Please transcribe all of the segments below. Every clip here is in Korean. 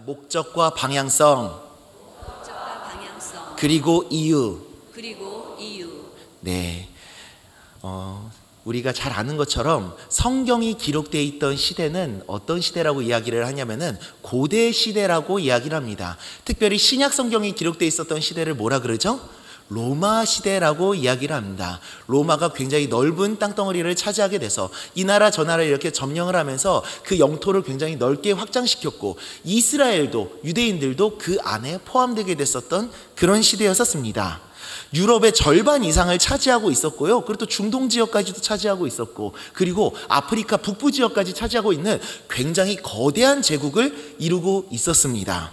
목적과 방향성, 그리고 이유. 네, 우리가 잘 아는 것처럼 성경이 기록되어 있던 시대는 어떤 시대라고 이야기를 하냐면은 고대 시대라고 이야기를 합니다. 특별히 신약 성경이 기록되어 있었던 시대를 뭐라 그러죠? 로마 시대라고 이야기를 합니다. 로마가 굉장히 넓은 땅덩어리를 차지하게 돼서 이 나라 저 나라를 이렇게 점령을 하면서 그 영토를 굉장히 넓게 확장시켰고, 이스라엘도, 유대인들도 그 안에 포함되게 됐었던 그런 시대였었습니다. 유럽의 절반 이상을 차지하고 있었고요. 그리고 또 중동 지역까지도 차지하고 있었고, 그리고 아프리카 북부 지역까지 차지하고 있는 굉장히 거대한 제국을 이루고 있었습니다.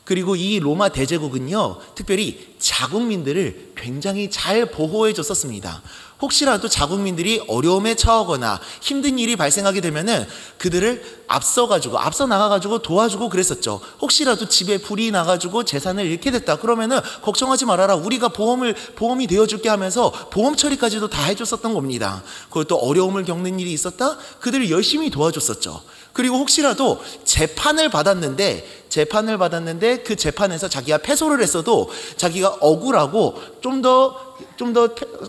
그리고 이 로마 대제국은요, 특별히 자국민들을 굉장히 잘 보호해 줬었습니다. 혹시라도 자국민들이 어려움에 처하거나 힘든 일이 발생하게 되면은 그들을 앞서 나가가지고 도와주고 그랬었죠. 혹시라도 집에 불이 나가지고 재산을 잃게 됐다 그러면은 걱정하지 말아라, 우리가 보험이 되어줄게 하면서 보험 처리까지도 다 해줬었던 겁니다. 그리고 또 어려움을 겪는 일이 있었다, 그들을 열심히 도와줬었죠. 그리고 혹시라도 재판을 받았는데 그 재판에서 자기가 패소를 했어도 자기가 억울하고 좀 더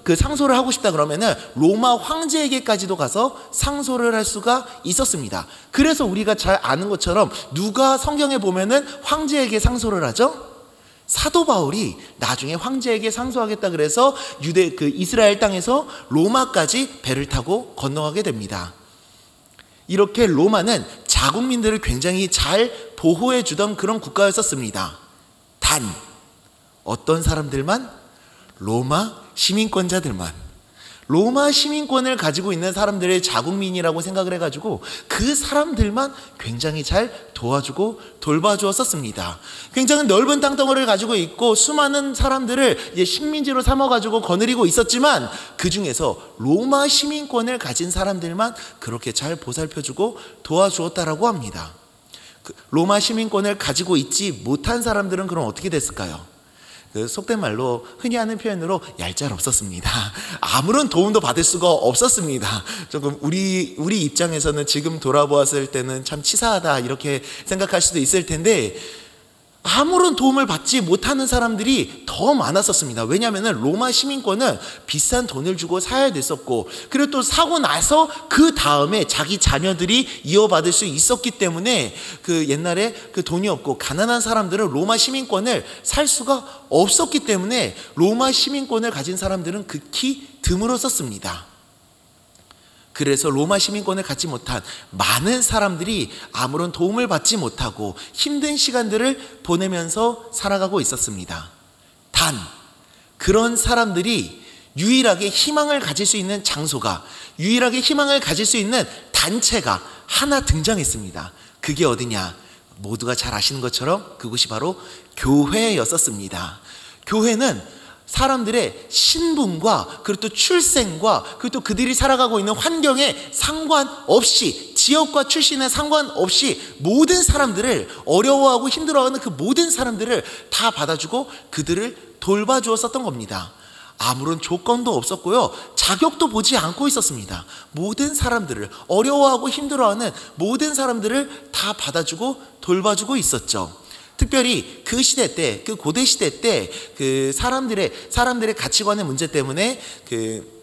그 상소를 하고 싶다 그러면은 로마 황제에게까지도 가서 상소를 할 수가 있었습니다. 그래서 우리가 잘 아는 것처럼 누가 성경에 보면은 황제에게 상소를 하죠? 사도 바울이 나중에 황제에게 상소하겠다 그래서 이스라엘 땅에서 로마까지 배를 타고 건너가게 됩니다. 이렇게 로마는 자국민들을 굉장히 잘 보호해 주던 그런 국가였었습니다. 단 어떤 사람들만? 로마 시민권자들만, 로마 시민권을 가지고 있는 사람들의 자국민이라고 생각을 해가지고 그 사람들만 굉장히 잘 도와주고 돌봐주었었습니다. 굉장히 넓은 땅덩어리를 가지고 있고 수많은 사람들을 이제 식민지로 삼아가지고 거느리고 있었지만, 그 중에서 로마 시민권을 가진 사람들만 그렇게 잘 보살펴주고 도와주었다라고 합니다. 로마 시민권을 가지고 있지 못한 사람들은 그럼 어떻게 됐을까요? 속된 말로 흔히 하는 표현으로 얄짤없었습니다. 아무런 도움도 받을 수가 없었습니다. 조금 우리 입장에서는 지금 돌아보았을 때는 참 치사하다 이렇게 생각할 수도 있을 텐데, 아무런 도움을 받지 못하는 사람들이 더 많았었습니다. 왜냐하면 로마 시민권은 비싼 돈을 주고 사야 됐었고, 그리고 또 사고 나서 그 다음에 자기 자녀들이 이어받을 수 있었기 때문에 그 옛날에 그 돈이 없고 가난한 사람들은 로마 시민권을 살 수가 없었기 때문에 로마 시민권을 가진 사람들은 극히 드물었었습니다. 그래서 로마 시민권을 갖지 못한 많은 사람들이 아무런 도움을 받지 못하고 힘든 시간들을 보내면서 살아가고 있었습니다. 단 그런 사람들이 유일하게 희망을 가질 수 있는 장소가, 유일하게 희망을 가질 수 있는 단체가 하나 등장했습니다. 그게 어디냐? 모두가 잘 아시는 것처럼 그곳이 바로 교회였었습니다. 교회는 사람들의 신분과 그리고 또 출생과 그리고 또 그들이 살아가고 있는 환경에 상관없이, 지역과 출신에 상관없이 모든 사람들을, 어려워하고 힘들어하는 그 모든 사람들을 다 받아주고 그들을 돌봐주었었던 겁니다. 아무런 조건도 없었고요, 자격도 보지 않고 있었습니다. 모든 사람들을, 어려워하고 힘들어하는 모든 사람들을 다 받아주고 돌봐주고 있었죠. 특별히 그 시대 때, 그 고대 시대 때 그 사람들의 가치관의 문제 때문에 그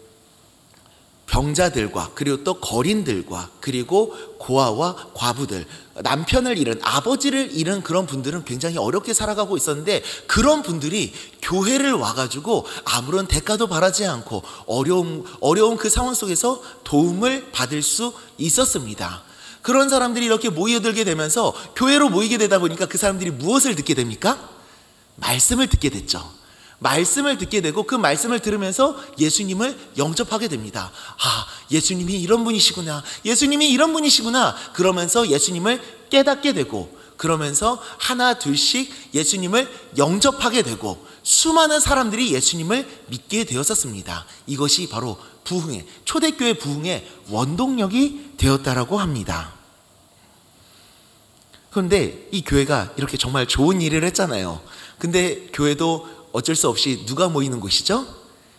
병자들과 그리고 또 거린들과 그리고 고아와 과부들, 남편을 잃은, 아버지를 잃은 그런 분들은 굉장히 어렵게 살아가고 있었는데, 그런 분들이 교회를 와가지고 아무런 대가도 바라지 않고 어려운 그 상황 속에서 도움을 받을 수 있었습니다. 그런 사람들이 이렇게 모여들게 되면서 교회로 모이게 되다 보니까 그 사람들이 무엇을 듣게 됩니까? 말씀을 듣게 됐죠. 말씀을 듣게 되고 그 말씀을 들으면서 예수님을 영접하게 됩니다. 아, 예수님이 이런 분이시구나, 예수님이 이런 분이시구나, 그러면서 예수님을 깨닫게 되고, 그러면서 하나 둘씩 예수님을 영접하게 되고 수많은 사람들이 예수님을 믿게 되었었습니다. 이것이 바로 부흥의, 초대교회 부흥의 원동력이 되었다라고 합니다. 그런데 이 교회가 이렇게 정말 좋은 일을 했잖아요. 근데 교회도 어쩔 수 없이 누가 모이는 곳이죠?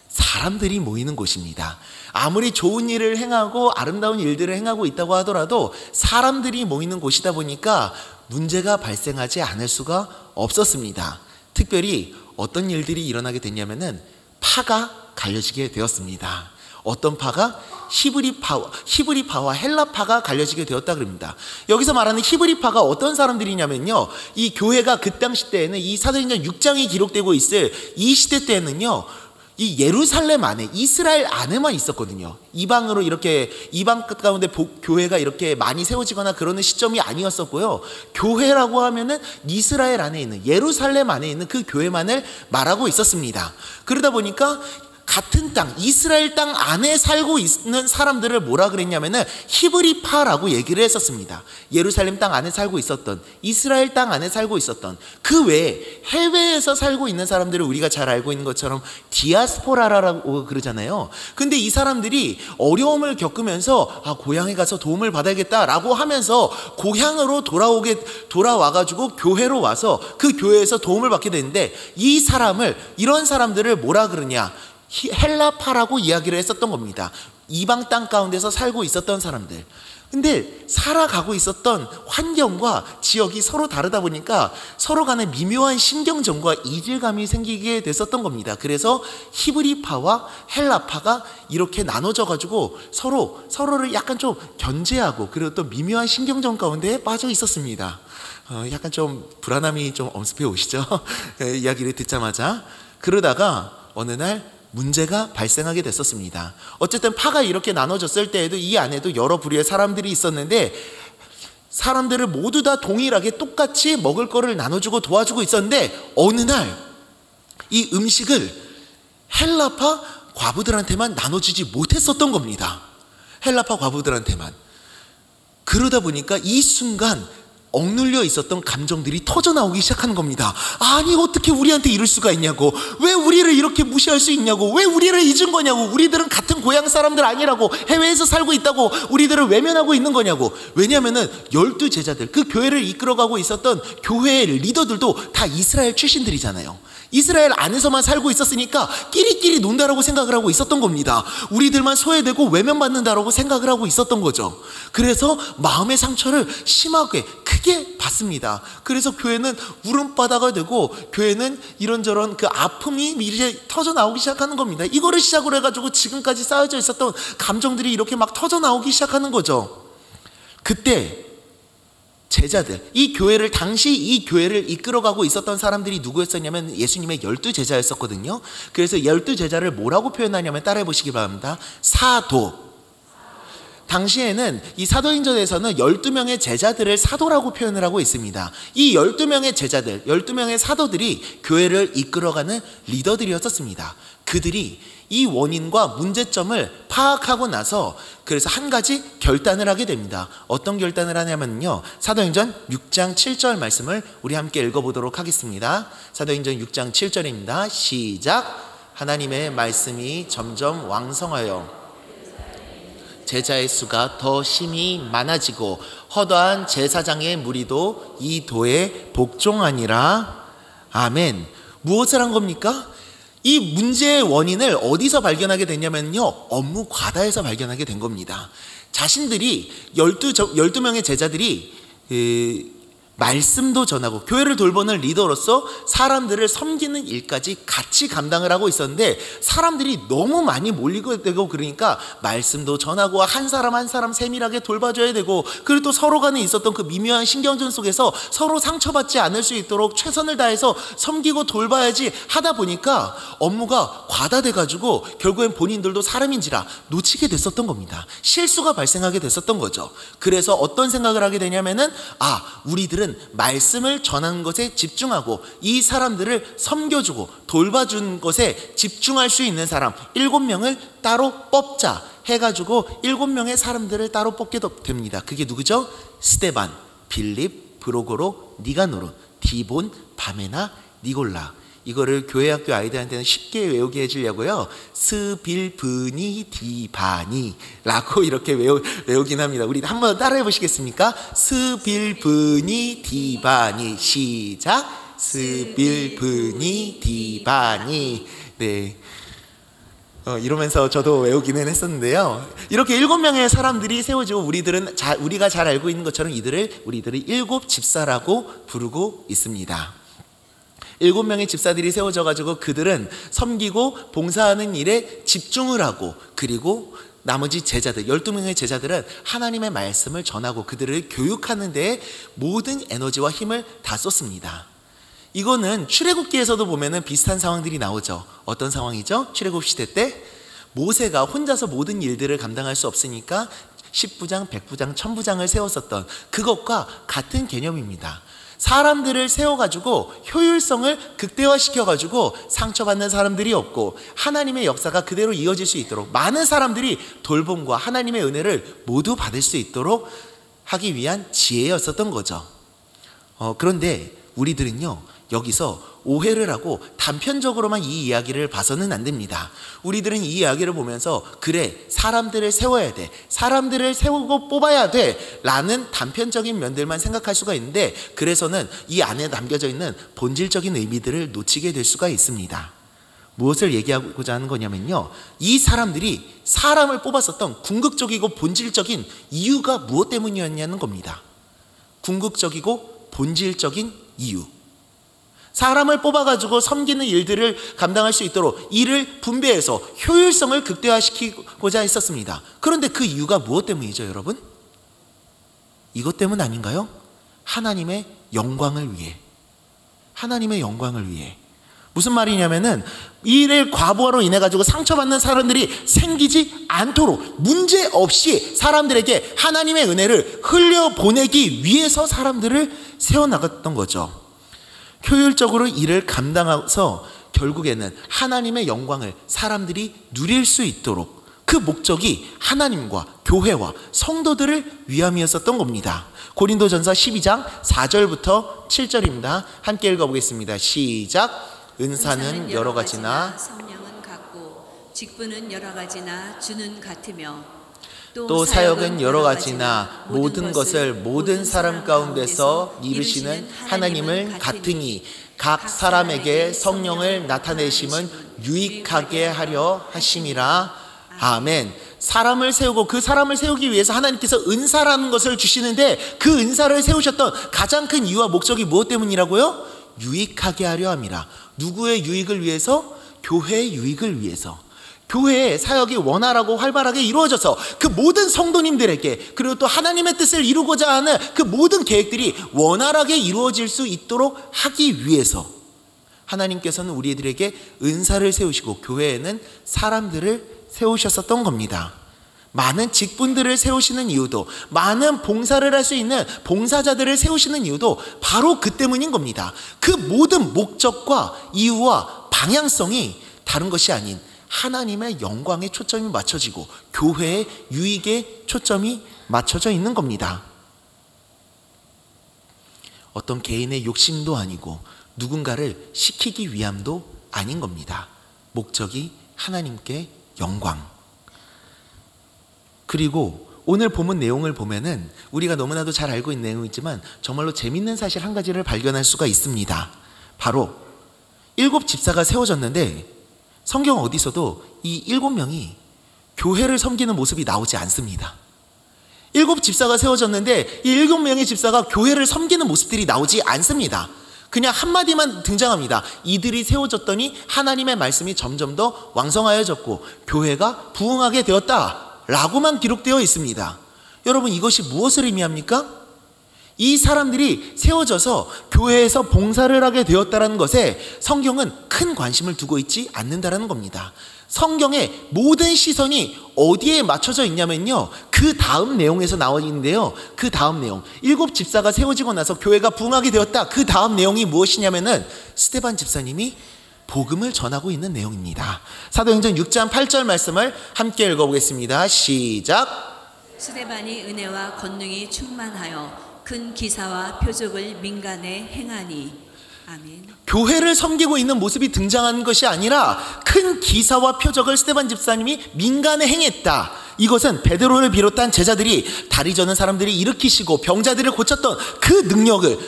사람들이 모이는 곳입니다. 아무리 좋은 일을 행하고 아름다운 일들을 행하고 있다고 하더라도 사람들이 모이는 곳이다 보니까 문제가 발생하지 않을 수가 없었습니다. 특별히 어떤 일들이 일어나게 됐냐면은 파가 갈려지게 되었습니다. 어떤 파가? 히브리파와 헬라파가 갈려지게 되었다 그럽니다. 여기서 말하는 히브리파가 어떤 사람들이냐면요, 이 교회가 그 당시 때에는 이 사도행전 6장이 기록되고 있을 이 시대 때에는요, 이 예루살렘 안에, 이스라엘 안에만 있었거든요. 이방으로 이렇게 이방 가운데 교회가 이렇게 많이 세워지거나 그러는 시점이 아니었었고요. 교회라고 하면은 이스라엘 안에 있는, 예루살렘 안에 있는 그 교회만을 말하고 있었습니다. 그러다 보니까 같은 땅, 이스라엘 땅 안에 살고 있는 사람들을 뭐라 그랬냐면은 히브리파라고 얘기를 했었습니다. 예루살렘 땅 안에 살고 있었던, 이스라엘 땅 안에 살고 있었던, 그 외에 해외에서 살고 있는 사람들을 우리가 잘 알고 있는 것처럼 디아스포라라고 그러잖아요. 근데 이 사람들이 어려움을 겪으면서 고향에 가서 도움을 받아야겠다라고 하면서 고향으로 돌아와가지고 교회로 와서 그 교회에서 도움을 받게 되는데, 이런 사람들을 뭐라 그러냐, 헬라파라고 이야기를 했었던 겁니다. 이방 땅 가운데서 살고 있었던 사람들. 근데 살아가고 있었던 환경과 지역이 서로 다르다 보니까 서로 간에 미묘한 신경전과 이질감이 생기게 됐었던 겁니다. 그래서 히브리파와 헬라파가 이렇게 나눠져 가지고 서로를 약간 좀 견제하고, 그리고 또 미묘한 신경전 가운데 빠져 있었습니다. 약간 좀 불안함이 좀 엄습해 오시죠? 이야기를 듣자마자. 그러다가 어느 날 문제가 발생하게 됐었습니다. 어쨌든 파가 이렇게 나눠졌을 때에도 이 안에도 여러 부류의 사람들이 있었는데, 사람들을 모두 다 동일하게 똑같이 먹을 거를 나눠주고 도와주고 있었는데, 어느 날 이 음식을 헬라파 과부들한테만 나눠주지 못했었던 겁니다. 헬라파 과부들한테만. 그러다 보니까 이 순간 억눌려 있었던 감정들이 터져나오기 시작하는 겁니다. 아니, 어떻게 우리한테 이럴 수가 있냐고, 왜 우리를 이렇게 무시할 수 있냐고, 왜 우리를 잊은 거냐고, 우리들은 같은 고향 사람들 아니라고, 해외에서 살고 있다고 우리들을 외면하고 있는 거냐고. 왜냐하면은 12제자들, 그 교회를 이끌어가고 있었던 교회의 리더들도 다 이스라엘 출신들이잖아요. 이스라엘 안에서만 살고 있었으니까 끼리끼리 논다라고 생각을 하고 있었던 겁니다. 우리들만 소외되고 외면받는다라고 생각을 하고 있었던 거죠. 그래서 마음의 상처를 심하게 크게 받습니다. 그래서 교회는 울음바다가 되고, 교회는 이런저런 그 아픔이 이제 터져나오기 시작하는 겁니다. 이거를 시작으로 해가지고 지금까지 쌓여져 있었던 감정들이 이렇게 막 터져나오기 시작하는 거죠. 그때 제자들, 당시 이 교회를 이끌어가고 있었던 사람들이 누구였었냐면 예수님의 12제자였었거든요. 그래서 12제자를 뭐라고 표현하냐면 따라해 보시기 바랍니다. 사도. 당시에는 이 사도행전에서는 12명의 제자들을 사도라고 표현을 하고 있습니다. 이 12명의 제자들, 12명의 사도들이 교회를 이끌어가는 리더들이었었습니다. 그들이 이 원인과 문제점을 파악하고 나서 그래서 한 가지 결단을 하게 됩니다. 어떤 결단을 하냐면요, 사도행전 6장 7절 말씀을 우리 함께 읽어보도록 하겠습니다. 사도행전 6장 7절입니다. 시작. 하나님의 말씀이 점점 왕성하여 제자의 수가 더 심히 많아지고 허다한 제사장의 무리도 이 도에 복종하니라. 아멘. 무엇을 한 겁니까? 이 문제의 원인을 어디서 발견하게 됐냐면요, 업무 과다에서 발견하게 된 겁니다. 자신들이 12명의 제자들이 말씀도 전하고 교회를 돌보는 리더로서 사람들을 섬기는 일까지 같이 감당을 하고 있었는데, 사람들이 너무 많이 몰리게 되고, 그러니까 말씀도 전하고 한 사람 한 사람 세밀하게 돌봐줘야 되고, 그리고 또 서로 간에 있었던 그 미묘한 신경전 속에서 서로 상처받지 않을 수 있도록 최선을 다해서 섬기고 돌봐야지 하다 보니까 업무가 과다돼가지고 결국엔 본인들도 사람인지라 놓치게 됐었던 겁니다. 실수가 발생하게 됐었던 거죠. 그래서 어떤 생각을 하게 되냐면은, 우리들은 말씀을 전하는 것에 집중하고 이 사람들을 섬겨주고 돌봐준 것에 집중할 수 있는 사람 7명을 따로 뽑자 해가지고 7명의 사람들을 따로 뽑게 됩니다. 그게 누구죠? 스데반, 빌립, 브로고로, 니가노르, 디본, 바메나, 니골라. 이거를 교회학교 아이들한테는 쉽게 외우게 해주려고요, 스빌브니 디바니 라고 이렇게 외우긴 합니다. 우리 한번 따라해 보시겠습니까? 스빌브니 디바니. 시작. 스빌브니 디바니. 네. 이러면서 저도 외우기는 했었는데요. 이렇게 7명의 사람들이 세워지고 우리가 잘 알고 있는 것처럼 우리들을 7 집사라고 부르고 있습니다. 7명의 집사들이 세워져 가지고 그들은 섬기고 봉사하는 일에 집중을 하고, 그리고 나머지 제자들 12명의 제자들은 하나님의 말씀을 전하고 그들을 교육하는 데에 모든 에너지와 힘을 다 쏟습니다. 이거는 출애굽기에서도 보면은 비슷한 상황들이 나오죠. 어떤 상황이죠? 출애굽 시대 때 모세가 혼자서 모든 일들을 감당할 수 없으니까 10부장, 100부장, 1000부장을 세웠었던 그것과 같은 개념입니다. 사람들을 세워가지고 효율성을 극대화시켜가지고 상처받는 사람들이 없고 하나님의 역사가 그대로 이어질 수 있도록 많은 사람들이 돌봄과 하나님의 은혜를 모두 받을 수 있도록 하기 위한 지혜였었던 거죠. 그런데 우리들은요, 여기서 오해를 하고 단편적으로만 이 이야기를 봐서는 안 됩니다. 우리들은 이 이야기를 보면서 그래, 사람들을 세워야 돼, 사람들을 세우고 뽑아야 돼 라는 단편적인 면들만 생각할 수가 있는데, 그래서는 이 안에 남겨져 있는 본질적인 의미들을 놓치게 될 수가 있습니다. 무엇을 얘기하고자 하는 거냐면요, 이 사람들이 사람을 뽑았었던 궁극적이고 본질적인 이유가 무엇 때문이었냐는 겁니다. 궁극적이고 본질적인 이유. 사람을 뽑아가지고 섬기는 일들을 감당할 수 있도록 일을 분배해서 효율성을 극대화시키고자 했었습니다. 그런데 그 이유가 무엇 때문이죠, 여러분? 이것 때문 아닌가요? 하나님의 영광을 위해. 하나님의 영광을 위해. 무슨 말이냐면은 일의 과부하로 인해 가지고 상처받는 사람들이 생기지 않도록 문제없이 사람들에게 하나님의 은혜를 흘려보내기 위해서 사람들을 세워나갔던 거죠. 효율적으로 일을 감당해서 결국에는 하나님의 영광을 사람들이 누릴 수 있도록, 그 목적이 하나님과 교회와 성도들을 위함이었었던 겁니다. 고린도전서 12장 4절부터 7절입니다. 함께 읽어보겠습니다. 시작. 은사는 여러 가지나 성령은 같고 직분은 여러 가지나 주는 같으며 또 사역은 여러 가지나 모든 것을 모든 사람 가운데서 이루시는 하나님을 같으니 각 사람에게 성령을 나타내심은 유익하게 하려 하심이라. 아멘. 사람을 세우고 그 사람을 세우기 위해서 하나님께서 은사라는 것을 주시는데, 그 은사를 세우셨던 가장 큰 이유와 목적이 무엇 때문이라고요? 유익하게 하려 함이라. 누구의 유익을 위해서? 교회의 유익을 위해서. 교회의 사역이 원활하고 활발하게 이루어져서 그 모든 성도님들에게, 그리고 또 하나님의 뜻을 이루고자 하는 그 모든 계획들이 원활하게 이루어질 수 있도록 하기 위해서 하나님께서는 우리들에게 은사를 세우시고 교회에는 사람들을 세우셨었던 겁니다. 많은 직분들을 세우시는 이유도, 많은 봉사를 할 수 있는 봉사자들을 세우시는 이유도 바로 그 때문인 겁니다. 그 모든 목적과 이유와 방향성이 다른 것이 아닌 하나님의 영광에 초점이 맞춰지고 교회의 유익에 초점이 맞춰져 있는 겁니다. 어떤 개인의 욕심도 아니고 누군가를 시키기 위함도 아닌 겁니다. 목적이 하나님께 영광. 그리고 오늘 본문 내용을 보면은 우리가 너무나도 잘 알고 있는 내용이지만 정말로 재밌는 사실 한 가지를 발견할 수가 있습니다. 바로 7 집사가 세워졌는데 성경 어디서도 이 7명이 교회를 섬기는 모습이 나오지 않습니다. 7 집사가 세워졌는데 이 7명의 집사가 교회를 섬기는 모습들이 나오지 않습니다. 그냥 한마디만 등장합니다. 이들이 세워졌더니 하나님의 말씀이 점점 더 왕성하여졌고 교회가 부흥하게 되었다 라고만 기록되어 있습니다. 여러분, 이것이 무엇을 의미합니까? 이 사람들이 세워져서 교회에서 봉사를 하게 되었다는 것에 성경은 큰 관심을 두고 있지 않는다는 겁니다. 성경의 모든 시선이 어디에 맞춰져 있냐면요, 그 다음 내용에서 나와 있는데요, 그 다음 내용, 7 집사가 세워지고 나서 교회가 부흥하게 되었다, 그 다음 내용이 무엇이냐면은 스데반 집사님이 복음을 전하고 있는 내용입니다. 사도행전 6장 8절 말씀을 함께 읽어보겠습니다. 시작. 스데반이 은혜와 권능이 충만하여 큰 기사와 표적을 민간에 행하니. 아멘. 교회를 섬기고 있는 모습이 등장하는 것이 아니라 큰 기사와 표적을 스데반 집사님이 민간에 행했다. 이것은 베드로를 비롯한 제자들이 다리 저는 사람들이 일으키시고 병자들을 고쳤던 그 능력을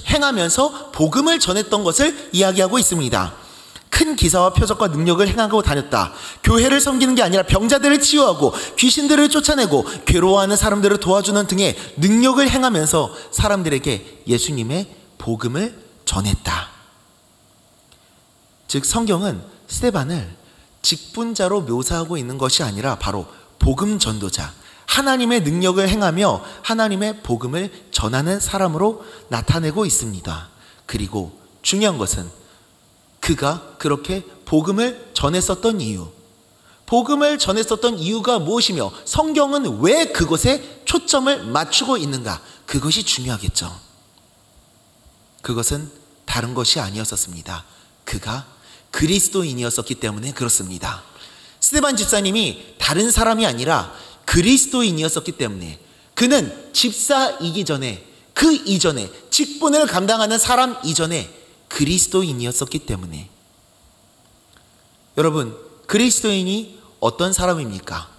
행하면서 복음을 전했던 것을 이야기하고 있습니다. 큰 큰 기사와 표적과 능력을 행하고 다녔다. 교회를 섬기는 게 아니라 병자들을 치유하고 귀신들을 쫓아내고 괴로워하는 사람들을 도와주는 등의 능력을 행하면서 사람들에게 예수님의 복음을 전했다. 즉 성경은 스데반을 직분자로 묘사하고 있는 것이 아니라 바로 복음 전도자, 하나님의 능력을 행하며 하나님의 복음을 전하는 사람으로 나타내고 있습니다. 그리고 중요한 것은 그가 그렇게 복음을 전했었던 이유, 복음을 전했었던 이유가 무엇이며 성경은 왜 그것에 초점을 맞추고 있는가, 그것이 중요하겠죠. 그것은 다른 것이 아니었었습니다. 그가 그리스도인이었었기 때문에 그렇습니다. 스데반 집사님이 다른 사람이 아니라 그리스도인이었었기 때문에, 그는 집사이기 전에, 그 이전에, 직분을 감당하는 사람 이전에 그리스도인이었었기 때문에. 여러분, 그리스도인이 어떤 사람입니까?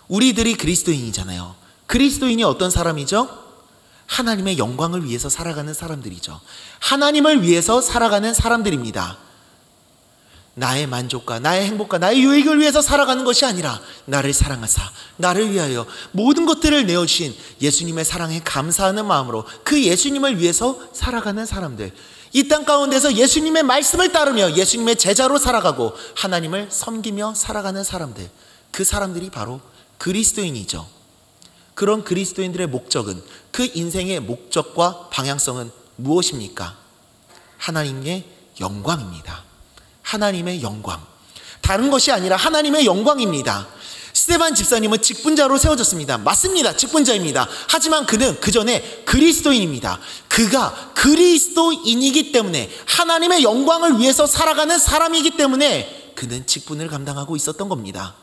우리들이 그리스도인이잖아요. 그리스도인이 어떤 사람이죠? 하나님의 영광을 위해서 살아가는 사람들이죠. 하나님을 위해서 살아가는 사람들입니다. 나의 만족과 나의 행복과 나의 유익을 위해서 살아가는 것이 아니라 나를 사랑하사 나를 위하여 모든 것들을 내어주신 예수님의 사랑에 감사하는 마음으로 그 예수님을 위해서 살아가는 사람들, 이 땅 가운데서 예수님의 말씀을 따르며 예수님의 제자로 살아가고 하나님을 섬기며 살아가는 사람들, 그 사람들이 바로 그리스도인이죠. 그런 그리스도인들의 목적은, 그 인생의 목적과 방향성은 무엇입니까? 하나님의 영광입니다. 하나님의 영광, 다른 것이 아니라 하나님의 영광입니다. 스데반 집사님은 직분자로 세워졌습니다. 맞습니다. 직분자입니다. 하지만 그는 그 전에 그리스도인입니다. 그가 그리스도인이기 때문에, 하나님의 영광을 위해서 살아가는 사람이기 때문에 그는 직분을 감당하고 있었던 겁니다.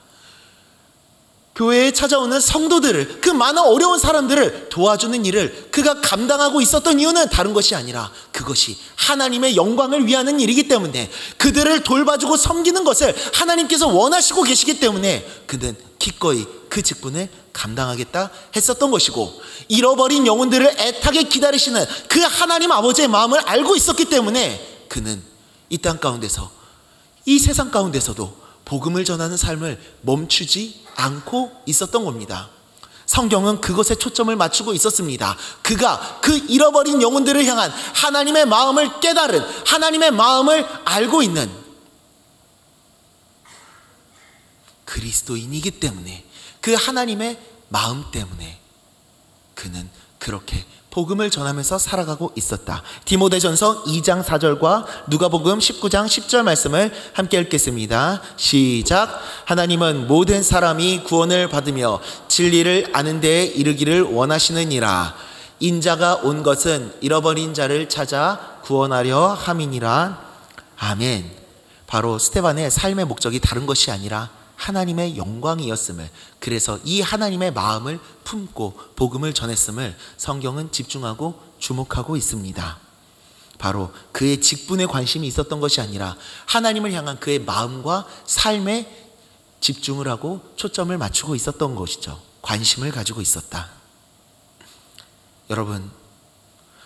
교회에 찾아오는 성도들을, 그 많은 어려운 사람들을 도와주는 일을 그가 감당하고 있었던 이유는 다른 것이 아니라 그것이 하나님의 영광을 위하는 일이기 때문에, 그들을 돌봐주고 섬기는 것을 하나님께서 원하시고 계시기 때문에 그는 기꺼이 그 직분을 감당하겠다 했었던 것이고, 잃어버린 영혼들을 애타게 기다리시는 그 하나님 아버지의 마음을 알고 있었기 때문에 그는 이 땅 가운데서, 이 세상 가운데서도 복음을 전하는 삶을 멈추지 않고 있었던 겁니다. 성경은 그것에 초점을 맞추고 있었습니다. 그가 그 잃어버린 영혼들을 향한 하나님의 마음을 깨달은, 하나님의 마음을 알고 있는 그리스도인이기 때문에, 그 하나님의 마음 때문에 그는 그렇게 복음을 전하면서 살아가고 있었다. 디모데전서 2장 4절과 누가복음 19장 10절 말씀을 함께 읽겠습니다. 시작. 하나님은 모든 사람이 구원을 받으며 진리를 아는 데에 이르기를 원하시느니라. 인자가 온 것은 잃어버린 자를 찾아 구원하려 함이니라. 아멘. 바로 스데반의 삶의 목적이 다른 것이 아니라 하나님의 영광이었음을, 그래서 이 하나님의 마음을 품고 복음을 전했음을 성경은 집중하고 주목하고 있습니다. 바로 그의 직분에 관심이 있었던 것이 아니라 하나님을 향한 그의 마음과 삶에 집중을 하고 초점을 맞추고 있었던 것이죠. 관심을 가지고 있었다. 여러분,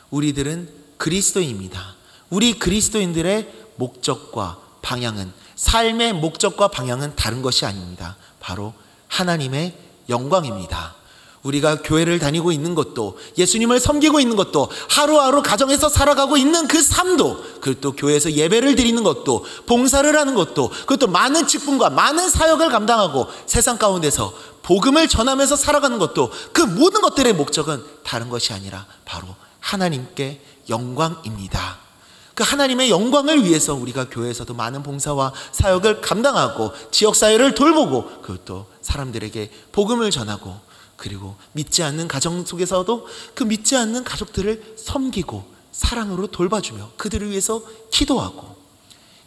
우리들은 그리스도인입니다. 우리 그리스도인들의 목적과 방향은, 삶의 목적과 방향은 다른 것이 아닙니다. 바로 하나님의 영광입니다. 우리가 교회를 다니고 있는 것도, 예수님을 섬기고 있는 것도, 하루하루 가정에서 살아가고 있는 그 삶도, 그리고 또 교회에서 예배를 드리는 것도, 봉사를 하는 것도, 그것도 많은 직분과 많은 사역을 감당하고 세상 가운데서 복음을 전하면서 살아가는 것도, 그 모든 것들의 목적은 다른 것이 아니라 바로 하나님께 영광입니다. 그 하나님의 영광을 위해서 우리가 교회에서도 많은 봉사와 사역을 감당하고 지역사회를 돌보고, 그것도 사람들에게 복음을 전하고, 그리고 믿지 않는 가정 속에서도 그 믿지 않는 가족들을 섬기고 사랑으로 돌봐주며 그들을 위해서 기도하고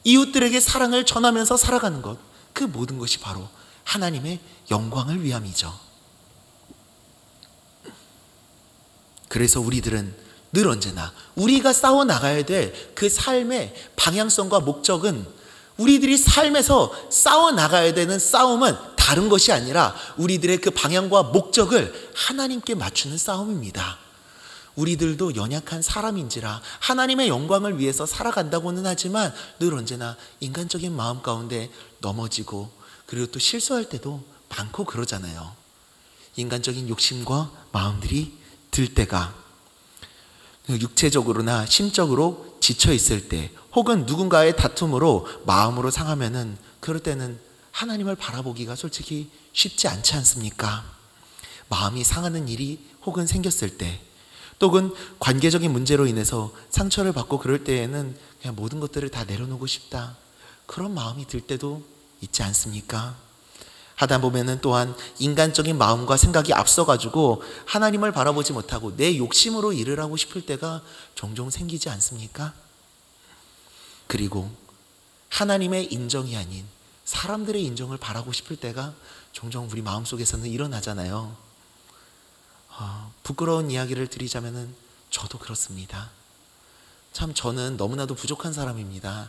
이웃들에게 사랑을 전하면서 살아가는 것, 그 모든 것이 바로 하나님의 영광을 위함이죠. 그래서 우리들은 늘 언제나 우리가 싸워나가야 될 그 삶의 방향성과 목적은, 우리들이 삶에서 싸워나가야 되는 싸움은 다른 것이 아니라 우리들의 그 방향과 목적을 하나님께 맞추는 싸움입니다. 우리들도 연약한 사람인지라 하나님의 영광을 위해서 살아간다고는 하지만 늘 언제나 인간적인 마음 가운데 넘어지고 그리고 또 실수할 때도 많고 그러잖아요. 인간적인 욕심과 마음들이 들 때가, 육체적으로나 심적으로 지쳐 있을 때 혹은 누군가의 다툼으로 마음으로 상하면은 그럴 때는 하나님을 바라보기가 솔직히 쉽지 않지 않습니까? 마음이 상하는 일이 혹은 생겼을 때, 또는 관계적인 문제로 인해서 상처를 받고 그럴 때에는 그냥 모든 것들을 다 내려놓고 싶다, 그런 마음이 들 때도 있지 않습니까? 하다 보면은 또한 인간적인 마음과 생각이 앞서가지고 하나님을 바라보지 못하고 내 욕심으로 일을 하고 싶을 때가 종종 생기지 않습니까? 그리고 하나님의 인정이 아닌 사람들의 인정을 바라고 싶을 때가 종종 우리 마음속에서는 일어나잖아요. 부끄러운 이야기를 드리자면은 저도 그렇습니다. 참 저는 너무나도 부족한 사람입니다.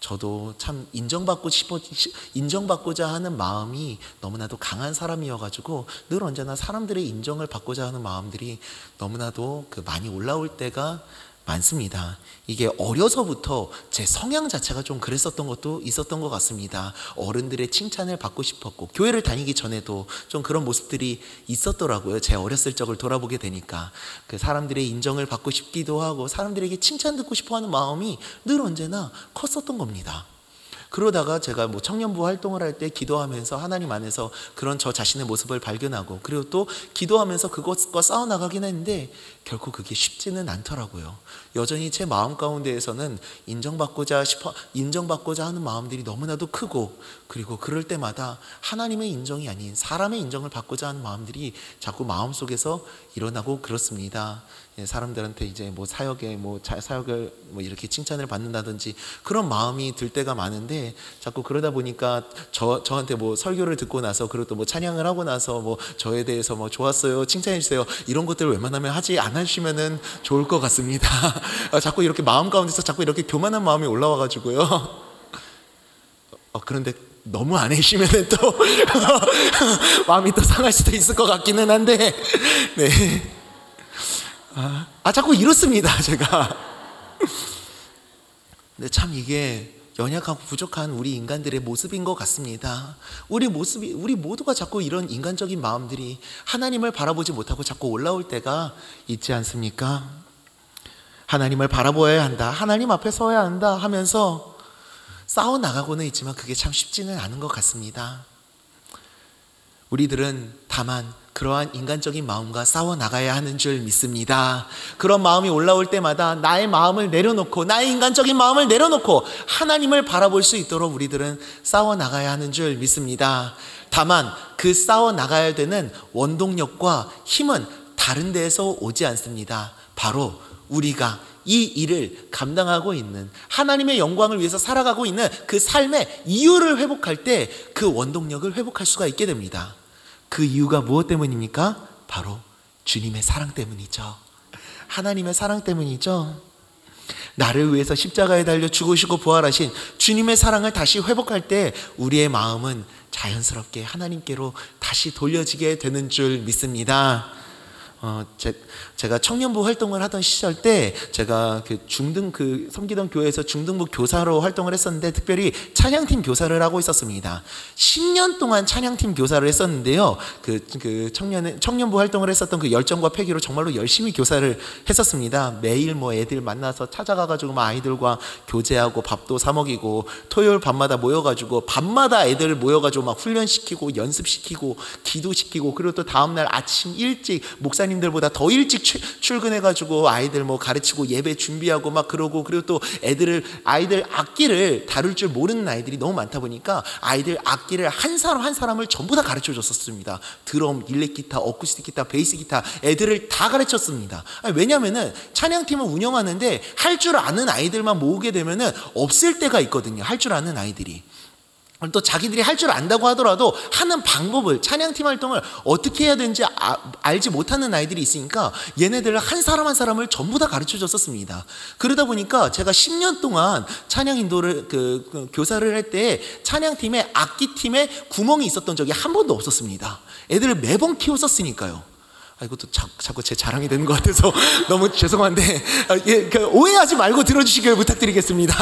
저도 참 인정받고자 하는 마음이 너무나도 강한 사람이어가지고 늘 언제나 사람들의 인정을 받고자 하는 마음들이 너무나도 많이 올라올 때가 많습니다. 이게 어려서부터 제 성향 자체가 좀 그랬었던 것도 있었던 것 같습니다. 어른들의 칭찬을 받고 싶었고 교회를 다니기 전에도 좀 그런 모습들이 있었더라고요. 제 어렸을 적을 돌아보게 되니까 사람들의 인정을 받고 싶기도 하고 사람들에게 칭찬 듣고 싶어하는 마음이 늘 언제나 컸었던 겁니다. 그러다가 제가 청년부 활동을 할 때 기도하면서 하나님 안에서 그런 저 자신의 모습을 발견하고 그리고 또 기도하면서 그것과 싸워나가긴 했는데 결코 그게 쉽지는 않더라고요. 여전히 제 마음 가운데에서는 인정받고자 하는 마음들이 너무나도 크고, 그리고 그럴 때마다 하나님의 인정이 아닌 사람의 인정을 받고자 하는 마음들이 자꾸 마음속에서 일어나고 그렇습니다. 사람들한테 이제 사역에 사역을 이렇게 칭찬을 받는다든지 그런 마음이 들 때가 많은데, 자꾸 그러다 보니까 저한테 설교를 듣고 나서 그리고 또 찬양을 하고 나서 저에 대해서 좋았어요, 칭찬해 주세요, 이런 것들을 웬만하면 하지 안 하시면은 좋을 것 같습니다. 자꾸 이렇게 마음 가운데서 자꾸 이렇게 교만한 마음이 올라와 가지고요. 그런데 너무 안 해주시면은 또 마음이 또 상할 수도 있을 것 같기는 한데, 네. 자꾸 이렇습니다, 제가. 근데 참 이게 연약하고 부족한 우리 인간들의 모습인 것 같습니다. 우리 모두가 자꾸 이런 인간적인 마음들이 하나님을 바라보지 못하고 자꾸 올라올 때가 있지 않습니까? 하나님을 바라보아야 한다, 하나님 앞에 서야 한다 하면서 싸워 나가고는 있지만 그게 참 쉽지는 않은 것 같습니다. 우리들은 다만 그러한 인간적인 마음과 싸워 나가야 하는 줄 믿습니다. 그런 마음이 올라올 때마다 나의 마음을 내려놓고, 나의 인간적인 마음을 내려놓고 하나님을 바라볼 수 있도록 우리들은 싸워 나가야 하는 줄 믿습니다. 다만 그 싸워 나가야 되는 원동력과 힘은 다른 데에서 오지 않습니다. 바로 우리가 이 일을 감당하고 있는, 하나님의 영광을 위해서 살아가고 있는 그 삶의 이유를 회복할 때 그 원동력을 회복할 수가 있게 됩니다. 그 이유가 무엇 때문입니까? 바로 주님의 사랑 때문이죠. 하나님의 사랑 때문이죠. 나를 위해서 십자가에 달려 죽으시고 부활하신 주님의 사랑을 다시 회복할 때 우리의 마음은 자연스럽게 하나님께로 다시 돌려지게 되는 줄 믿습니다. 제가 청년부 활동을 하던 시절 때 제가 섬기던 교회에서 중등부 교사로 활동을 했었는데, 특별히 찬양팀 교사를 하고 있었습니다. 10년 동안 찬양팀 교사를 했었는데요. 청년부 활동을 했었던 그 열정과 패기로 정말로 열심히 교사를 했었습니다. 매일 애들 만나서 찾아가가지고 아이들과 교제하고 밥도 사 먹이고, 토요일 밤마다 모여가지고 밤마다 애들 모여가지고 훈련시키고 연습시키고 기도시키고, 그리고 또 다음날 아침 일찍 목사님들보다 더 일찍 출근해가지고 아이들 가르치고 예배 준비하고 그러고, 그리고 또 아이들 악기를 다룰 줄 모르는 아이들이 너무 많다 보니까 아이들 악기를 한 사람 한 사람을 전부 다 가르쳐 줬었습니다. 드럼, 일렉 기타, 어쿠스틱 기타, 베이스 기타, 애들을 다 가르쳤습니다. 왜냐면은 찬양팀을 운영하는데 할 줄 아는 아이들만 모으게 되면은 없을 때가 있거든요. 할 줄 아는 아이들이. 또 자기들이 할 줄 안다고 하더라도 하는 방법을, 찬양팀 활동을 어떻게 해야 되는지 알지 못하는 아이들이 있으니까 얘네들을 한 사람 한 사람을 전부 다 가르쳐 줬었습니다. 그러다 보니까 제가 10년 동안 찬양 인도를 교사를 할 때 찬양팀에 악기팀에 구멍이 있었던 적이 한 번도 없었습니다. 애들을 매번 키웠었으니까요. 이것도 자꾸 제 자랑이 되는 것 같아서 너무 죄송한데 오해하지 말고 들어주시길 부탁드리겠습니다.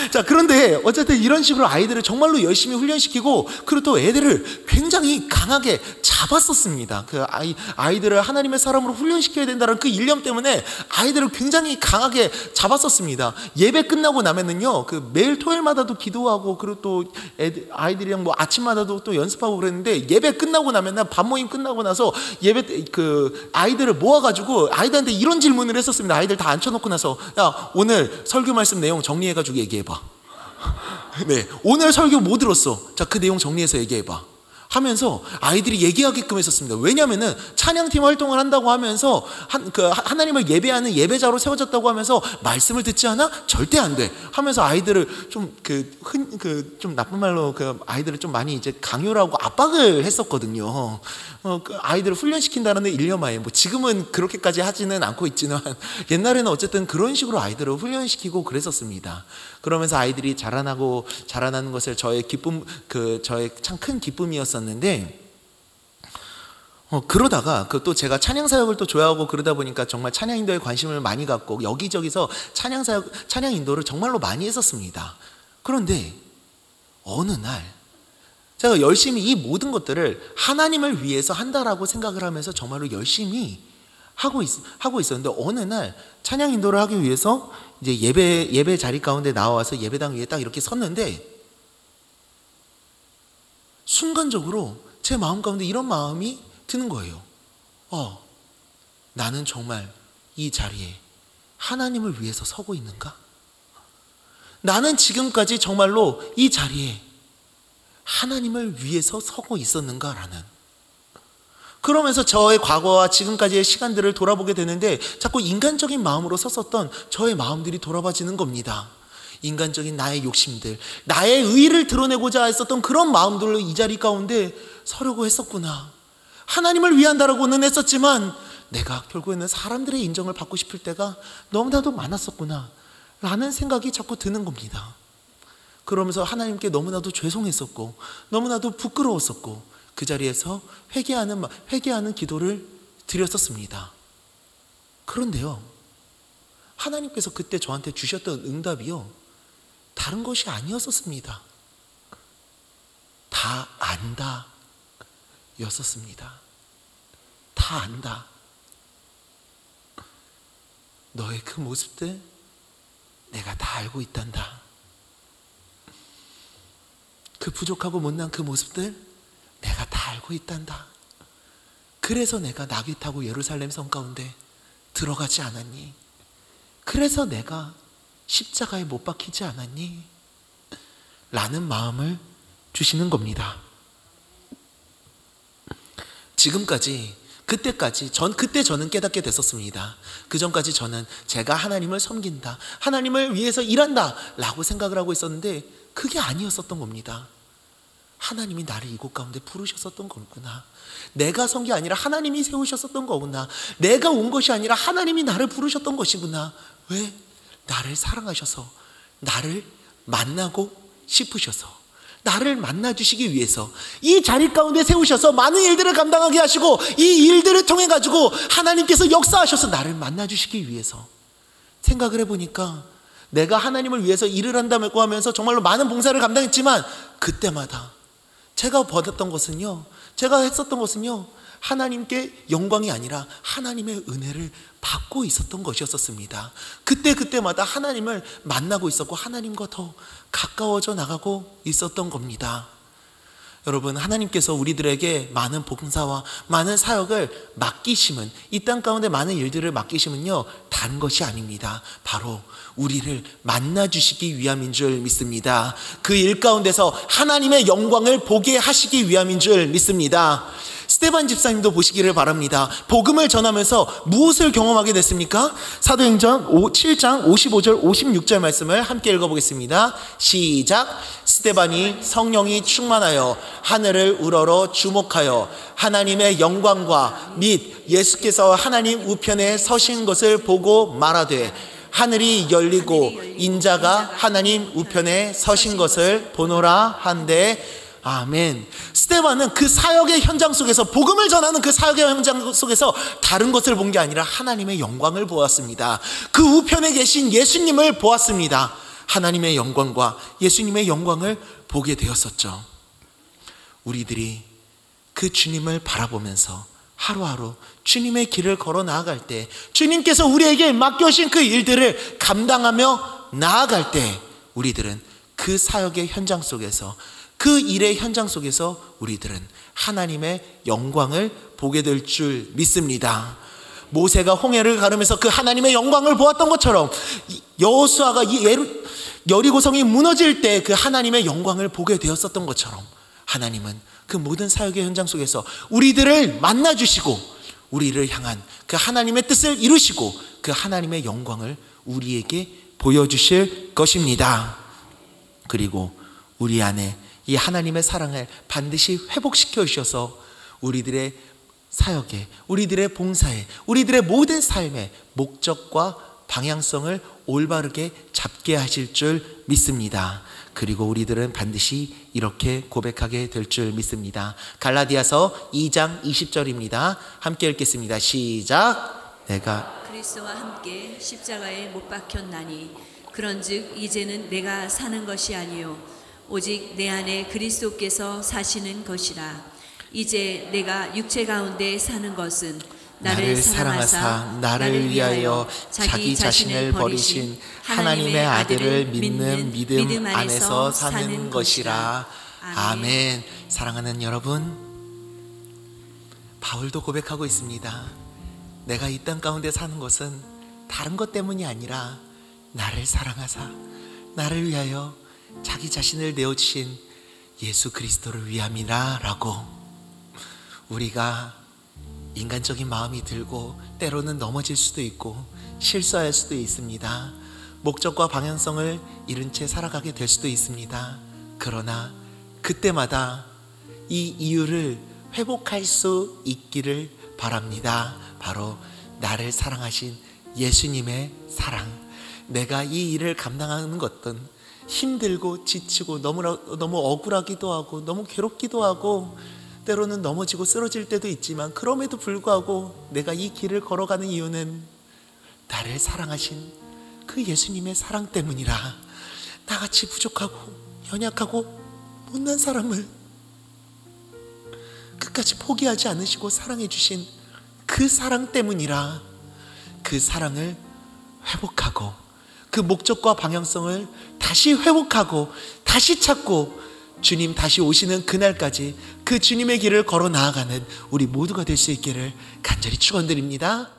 자, 그런데 어쨌든 이런 식으로 아이들을 정말로 열심히 훈련시키고, 그리고 또 애들을 굉장히 강하게 잡았었습니다. 그 아이들을 하나님의 사람으로 훈련시켜야 된다는 그 일념 때문에 아이들을 굉장히 강하게 잡았었습니다. 예배 끝나고 나면은요, 그 매일 토요일마다도 기도하고, 그리고 또 아이들이랑 뭐 아침마다도 또 연습하고 그랬는데, 예배 끝나고 나면은 밥 모임 끝나고 나서 예배 그 아이들을 모아가지고 아이들한테 이런 질문을 했었습니다. 아이들 다 앉혀놓고 나서, 야, 오늘 설교 말씀 내용 정리해가지고 얘기해봐. 네, 오늘 설교 뭐 들었어? 자, 그 내용 정리해서 얘기해봐 하면서 아이들이 얘기하게끔 했었습니다. 왜냐하면은 찬양팀 활동을 한다고 하면서 하나님을 예배하는 예배자로 세워졌다고 하면서 말씀을 듣지 않아? 절대 안 돼 하면서 아이들을 좀 좀 나쁜 말로 아이들을 좀 많이 이제 강요를 하고 압박을 했었거든요. 아이들을 훈련시킨다는 일념하에, 뭐 지금은 그렇게까지 하지는 않고 있지만 옛날에는 어쨌든 그런 식으로 아이들을 훈련시키고 그랬었습니다. 그러면서 아이들이 자라나는 것을 저의 기쁨, 저의 참 큰 기쁨이었었는데, 그러다가 또 제가 찬양 사역을 또 좋아하고 그러다 보니까 정말 찬양 인도에 관심을 많이 갖고 여기저기서 찬양 인도를 정말로 많이 했었습니다. 그런데 어느 날 제가 열심히 이 모든 것들을 하나님을 위해서 한다라고 생각을 하면서 정말로 열심히 하고 있었는데, 어느 날 찬양 인도를 하기 위해서 이제 예배 자리 가운데 나와서 예배당 위에 딱 이렇게 섰는데, 순간적으로 제 마음 가운데 이런 마음이 드는 거예요. 나는 정말 이 자리에 하나님을 위해서 서고 있는가? 나는 지금까지 정말로 이 자리에 하나님을 위해서 서고 있었는가라는, 그러면서 저의 과거와 지금까지의 시간들을 돌아보게 되는데 자꾸 인간적인 마음으로 섰었던 저의 마음들이 돌아봐지는 겁니다. 인간적인 나의 욕심들, 나의 의의를 드러내고자 했었던 그런 마음들로 이 자리 가운데 서려고 했었구나. 하나님을 위한다라고는 했었지만 내가 결국에는 사람들의 인정을 받고 싶을 때가 너무나도 많았었구나 라는 생각이 자꾸 드는 겁니다. 그러면서 하나님께 너무나도 죄송했었고 너무나도 부끄러웠었고 그 자리에서 회개하는 기도를 드렸었습니다. 그런데요, 하나님께서 그때 저한테 주셨던 응답이요, 다른 것이 아니었었습니다. 다 안다 였었습니다. 다 안다. 너의 그 모습들 내가 다 알고 있단다. 그 부족하고 못난 그 모습들 내가 다 알고 있단다. 그래서 내가 나귀 타고 예루살렘 성 가운데 들어가지 않았니? 그래서 내가 십자가에 못 박히지 않았니? 라는 마음을 주시는 겁니다. 지금까지 그때 저는 깨닫게 됐었습니다. 그 전까지 저는 제가 하나님을 섬긴다, 하나님을 위해서 일한다 라고 생각을 하고 있었는데 그게 아니었었던 겁니다. 하나님이 나를 이곳 가운데 부르셨었던 거구나. 내가 선 게 아니라 하나님이 세우셨었던 거구나. 내가 온 것이 아니라 하나님이 나를 부르셨던 것이구나. 왜? 나를 사랑하셔서, 나를 만나고 싶으셔서, 나를 만나주시기 위해서 이 자리 가운데 세우셔서 많은 일들을 감당하게 하시고 이 일들을 통해 가지고 하나님께서 역사하셔서 나를 만나주시기 위해서. 생각을 해보니까 내가 하나님을 위해서 일을 한다고 하면서 정말로 많은 봉사를 감당했지만 그때마다 제가 했었던 것은요 하나님께 영광이 아니라 하나님의 은혜를 받고 있었던 것이었습니다. 그때마다 하나님을 만나고 있었고 하나님과 더 가까워져 나가고 있었던 겁니다. 여러분, 하나님께서 우리들에게 많은 봉사와 많은 사역을 맡기심은, 이 땅 가운데 많은 일들을 맡기심은요 다른 것이 아닙니다. 바로 우리를 만나주시기 위함인 줄 믿습니다. 그 일 가운데서 하나님의 영광을 보게 하시기 위함인 줄 믿습니다. 스데반 집사님도 보시기를 바랍니다. 복음을 전하면서 무엇을 경험하게 됐습니까? 사도행전 7장 55절 56절 말씀을 함께 읽어보겠습니다. 시작. 스데반이 성령이 충만하여 하늘을 우러러 주목하여 하나님의 영광과 및 예수께서 하나님 우편에 서신 것을 보고 말하되 하늘이 열리고 인자가 하나님 우편에 서신 것을 보노라 한데, 아멘. 스데반은 그 사역의 현장 속에서, 복음을 전하는 그 사역의 현장 속에서 다른 것을 본 게 아니라 하나님의 영광을 보았습니다. 그 우편에 계신 예수님을 보았습니다. 하나님의 영광과 예수님의 영광을 보게 되었었죠. 우리들이 그 주님을 바라보면서 하루하루 주님의 길을 걸어 나아갈 때, 주님께서 우리에게 맡겨주신 그 일들을 감당하며 나아갈 때, 우리들은 그 사역의 현장 속에서, 그 일의 현장 속에서 우리들은 하나님의 영광을 보게 될 줄 믿습니다. 모세가 홍해를 가르면서 그 하나님의 영광을 보았던 것처럼, 여호수아가 여리고성이 무너질 때 그 하나님의 영광을 보게 되었었던 것처럼, 하나님은 그 모든 사역의 현장 속에서 우리들을 만나주시고 우리를 향한 그 하나님의 뜻을 이루시고 그 하나님의 영광을 우리에게 보여주실 것입니다. 그리고 우리 안에 이 하나님의 사랑을 반드시 회복시켜 주셔서 우리들의 사역에, 우리들의 봉사에, 우리들의 모든 삶의 목적과 방향성을 올바르게 잡게 하실 줄 믿습니다. 그리고 우리들은 반드시 이렇게 고백하게 될 줄 믿습니다. 갈라디아서 2장 20절입니다. 함께 읽겠습니다. 시작. 내가 그리스도와 함께 십자가에 못 박혔나니 그런즉 이제는 내가 사는 것이 아니요 오직 내 안에 그리스도께서 사시는 것이라. 이제 내가 육체 가운데 사는 것은 나를 사랑하사 나를 위하여 자기 자신을 버리신 하나님의 아들을 믿는 믿음 안에서 사는 것이라. 아멘. 사랑하는 여러분, 바울도 고백하고 있습니다. 내가 이 땅 가운데 사는 것은 다른 것 때문이 아니라 나를 사랑하사 나를 위하여 자기 자신을 내어주신 예수 그리스도를 위함이라 라고. 우리가 인간적인 마음이 들고 때로는 넘어질 수도 있고 실수할 수도 있습니다. 목적과 방향성을 잃은 채 살아가게 될 수도 있습니다. 그러나 그때마다 이 이유를 회복할 수 있기를 바랍니다. 바로 나를 사랑하신 예수님의 사랑. 내가 이 일을 감당하는 것은 힘들고 지치고 너무 억울하기도 하고 너무 괴롭기도 하고 때로는 넘어지고 쓰러질 때도 있지만, 그럼에도 불구하고 내가 이 길을 걸어가는 이유는 나를 사랑하신 그 예수님의 사랑 때문이라. 나같이 부족하고 연약하고 못난 사람을 끝까지 포기하지 않으시고 사랑해 주신 그 사랑 때문이라. 그 사랑을 회복하고 그 목적과 방향성을 다시 회복하고 다시 찾고 주님 다시 오시는 그날까지 그 주님의 길을 걸어 나아가는 우리 모두가 될 수 있기를 간절히 축원드립니다.